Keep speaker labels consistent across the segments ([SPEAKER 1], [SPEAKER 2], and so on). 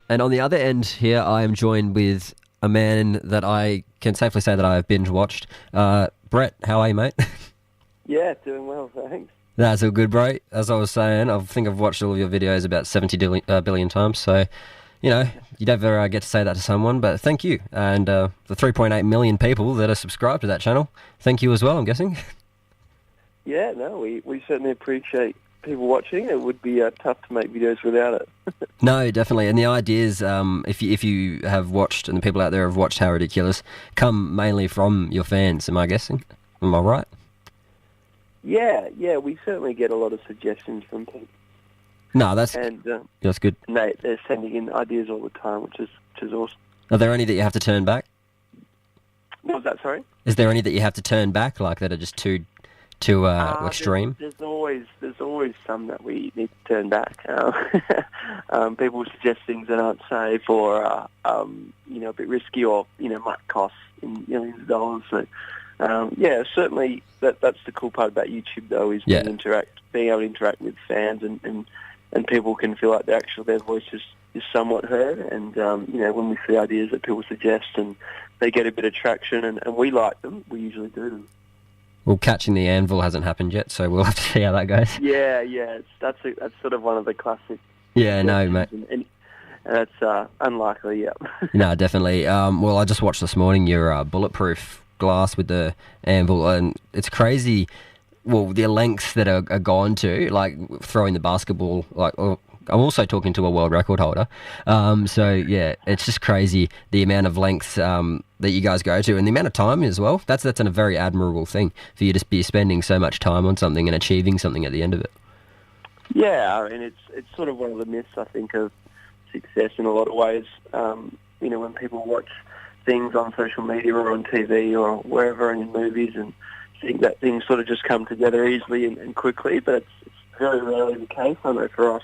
[SPEAKER 1] And on the other end here, I am joined with a man that I can safely say that I have binge watched. Brett, how are you, mate?
[SPEAKER 2] Yeah, doing well, thanks.
[SPEAKER 1] That's all good, bro. As I was saying, I think I've watched all of your videos about 70 billion times, so, you never get to say that to someone, but thank you. And the 3.8 million people that are subscribed to that channel, thank you as well, I'm guessing.
[SPEAKER 2] Yeah, no, we certainly appreciate people watching. It would be tough to make videos without it.
[SPEAKER 1] No, definitely. And the ideas, if you have watched, and the people out there have watched How Ridiculous, come mainly from your fans, am I guessing? Am I right?
[SPEAKER 2] Yeah, we certainly get a lot of suggestions from people,
[SPEAKER 1] No, that's
[SPEAKER 2] and
[SPEAKER 1] that's good.
[SPEAKER 2] they're sending in ideas all the time, which is awesome.
[SPEAKER 1] Are there any that you have to turn back?
[SPEAKER 2] What was that? Sorry.
[SPEAKER 1] Is there any that you have to turn back, like that are just too extreme?
[SPEAKER 2] There's always some that we need to turn back. People suggest things that aren't safe or a bit risky or might cost in millions of dollars. So certainly that's the cool part about YouTube though is being able to interact with fans and people can feel like their voice is somewhat heard. And when we see ideas that people suggest and they get a bit of traction and we like them, we usually do them.
[SPEAKER 1] Well, catching the anvil hasn't happened yet, so we'll have to see how that goes.
[SPEAKER 2] Yeah, that's sort of one of the classic.
[SPEAKER 1] Yeah, no, mate.
[SPEAKER 2] And that's unlikely, yeah.
[SPEAKER 1] No, definitely. Well, I just watched this morning your bulletproof glass with the anvil, and it's crazy. Well, the lengths that are gone to, like throwing the basketball, I'm also talking to a world record holder. So, yeah, it's just crazy the amount of lengths that you guys go to and the amount of time as well. That's a very admirable thing for you to be spending so much time on something and achieving something at the end of it.
[SPEAKER 2] Yeah, I mean, it's sort of one of the myths, I think, of success in a lot of ways. When people watch things on social media or on TV or wherever and in movies and think that things sort of just come together easily and quickly, but it's very rarely the case. I know for us,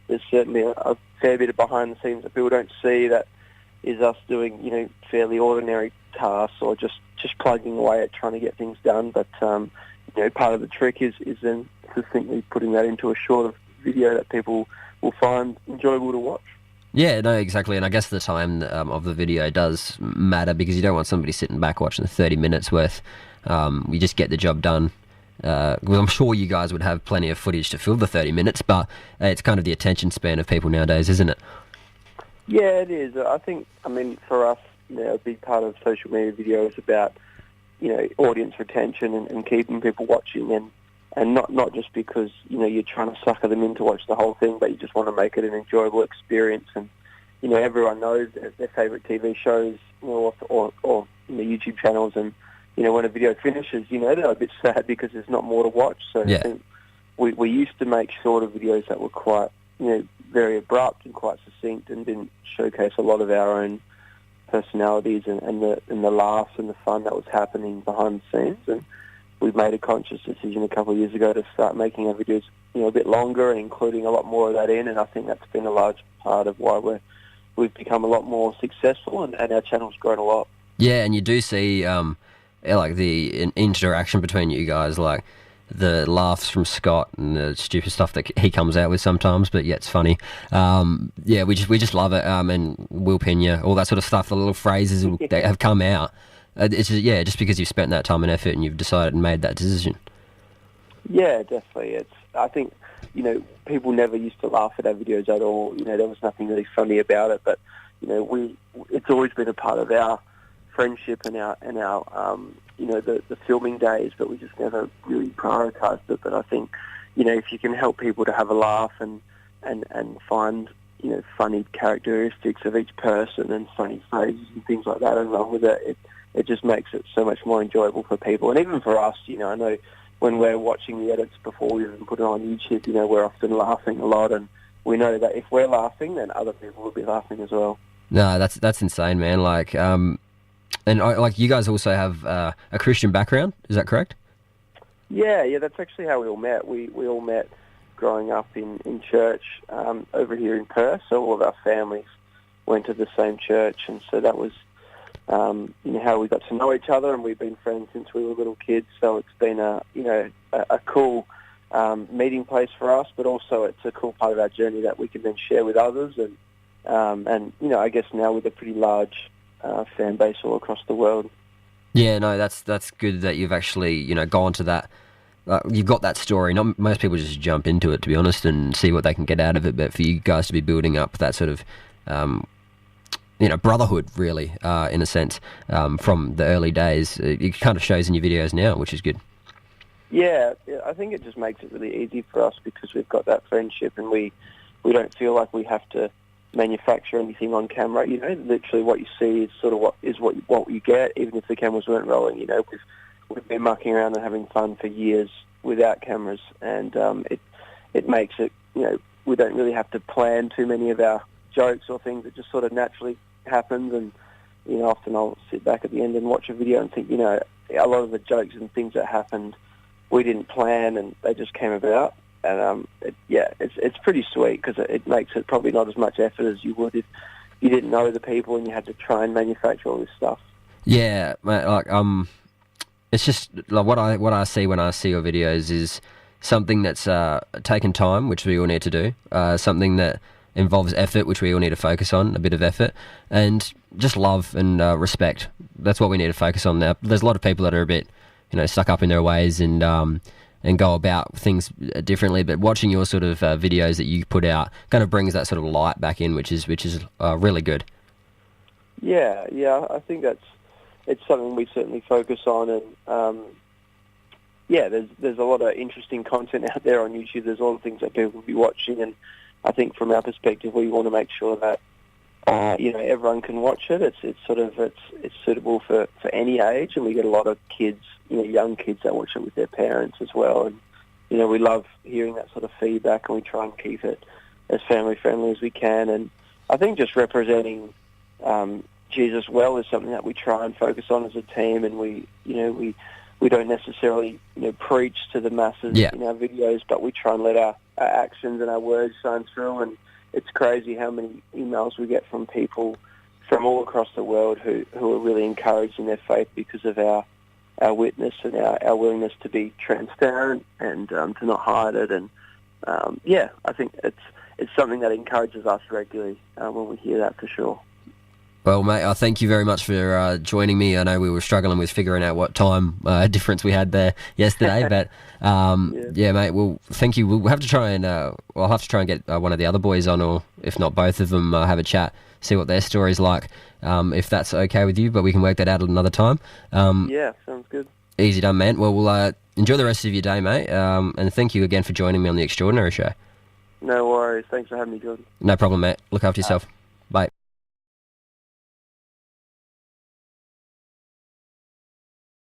[SPEAKER 2] there's certainly a fair bit of behind the scenes that people don't see that is us doing, fairly ordinary tasks or just plugging away at trying to get things done. But, part of the trick is then succinctly putting that into a shorter video that people will find enjoyable to watch.
[SPEAKER 1] Yeah, no, exactly. And I guess the time of the video does matter because you don't want somebody sitting back watching 30 minutes worth. You just get the job done. Well, I'm sure you guys would have plenty of footage to fill the 30 minutes, but it's kind of the attention span of people nowadays, isn't it?
[SPEAKER 2] Yeah, it is. For us, a big part of social media video is about, audience retention and keeping people watching and not just because, you're trying to sucker them in to watch the whole thing, but you just want to make it an enjoyable experience. And, everyone knows their favourite TV shows, or YouTube channels, and, when a video finishes, they're a bit sad because there's not more to watch. So
[SPEAKER 1] yeah.
[SPEAKER 2] I think we used to make shorter videos that were quite, very abrupt and quite succinct and didn't showcase a lot of our own personalities and the laughs and the fun that was happening behind the scenes. And we made a conscious decision a couple of years ago to start making our videos, a bit longer and including a lot more of that in. And I think that's been a large part of why we've become a lot more successful and our channel's grown a lot.
[SPEAKER 1] Yeah, and you do see the interaction between you guys, like the laughs from Scott and the stupid stuff that he comes out with sometimes, but yeah, it's funny. We just love it. And Will Pena, all that sort of stuff, the little phrases that have come out. It's just because you've spent that time and effort and you've decided and made that decision.
[SPEAKER 2] Yeah, definitely. I think people never used to laugh at our videos at all. There was nothing really funny about it, but it's always been a part of our friendship and our the filming days, but we just never really prioritised it. But I think, if you can help people to have a laugh and find, funny characteristics of each person and funny phrases and things like that and run with it, it just makes it so much more enjoyable for people. And even for us, I know when we're watching the edits before we even put it on YouTube, we're often laughing a lot, and we know that if we're laughing, then other people will be laughing as well.
[SPEAKER 1] No, that's insane, man. And you guys also have a Christian background, is that correct?
[SPEAKER 2] Yeah, that's actually how we all met. We all met growing up in church over here in Perth, so all of our families went to the same church, and so that was how we got to know each other, and we've been friends since we were little kids, so it's been a cool meeting place for us, but also it's a cool part of our journey that we can then share with others, and And, you know, I guess now with a pretty large fan base all across the world.
[SPEAKER 1] Yeah, no, that's good that you've actually, you know, gone to that. You've got that story. Not most people just jump into it, to be honest, and see what they can get out of it. But for you guys to be building up that sort of, you know, brotherhood, really, in a sense, from the early days, it kind of shows in your videos now, which is good.
[SPEAKER 2] Yeah, I think it just makes it really easy for us because we've got that friendship, and we don't feel like we have to manufacture anything on camera. You know, literally what you see is sort of what you get, even if the cameras weren't rolling. You know, we've been mucking around and having fun for years without cameras, and it makes it, you know, we don't really have to plan too many of our jokes or things. It just sort of naturally happens, and, you know, often I'll sit back at the end and watch a video and think, you know, a lot of the jokes and things that happened we didn't plan and they just came about. And it's pretty sweet because it makes it probably not as much effort as you would if you didn't know the people and you had to try and manufacture all this stuff.
[SPEAKER 1] Yeah, mate, like it's just like what I see when I see your videos is something that's taken time, which we all need to do. Something that involves effort, which we all need to focus on, a bit of effort, and just love and respect. That's what we need to focus on now. There's a lot of people that are a bit, you know, stuck up in their ways and go about things differently. But watching your sort of videos that you put out kind of brings that sort of light back in, which is really good.
[SPEAKER 2] Yeah, I think it's something we certainly focus on, and there's a lot of interesting content out there on YouTube. There's a lot of things that people will be watching, and I think from our perspective, we want to make sure that you know, everyone can watch it. It's suitable for any age, and we get a lot of kids, you know, young kids that watch it with their parents as well. And, you know, we love hearing that sort of feedback, and we try and keep it as family friendly as we can. And I think just representing Jesus well is something that we try and focus on as a team, and we don't necessarily, you know, preach to the masses in our videos, but we try and let our actions and our words shine through. And it's crazy how many emails we get from people from all across the world who are really encouraged in their faith because of our witness and our willingness to be transparent and to not hide it. And I think it's something that encourages us regularly when we hear that, for sure.
[SPEAKER 1] Well, mate, I thank you very much for joining me. I know we were struggling with figuring out what time difference we had there yesterday, but yeah, mate. Well, thank you. We'll have to try and I'll have to try and get one of the other boys on, or if not both of them, have a chat, see what their story's like, if that's okay with you. But we can work that out at another time.
[SPEAKER 2] Yeah, sounds good.
[SPEAKER 1] Easy done, man. Well, we'll enjoy the rest of your day, mate. And thank you again for joining me on the Extraordinary Show.
[SPEAKER 2] No worries. Thanks for having me, Jordan.
[SPEAKER 1] No problem, mate. Look after yourself. Bye.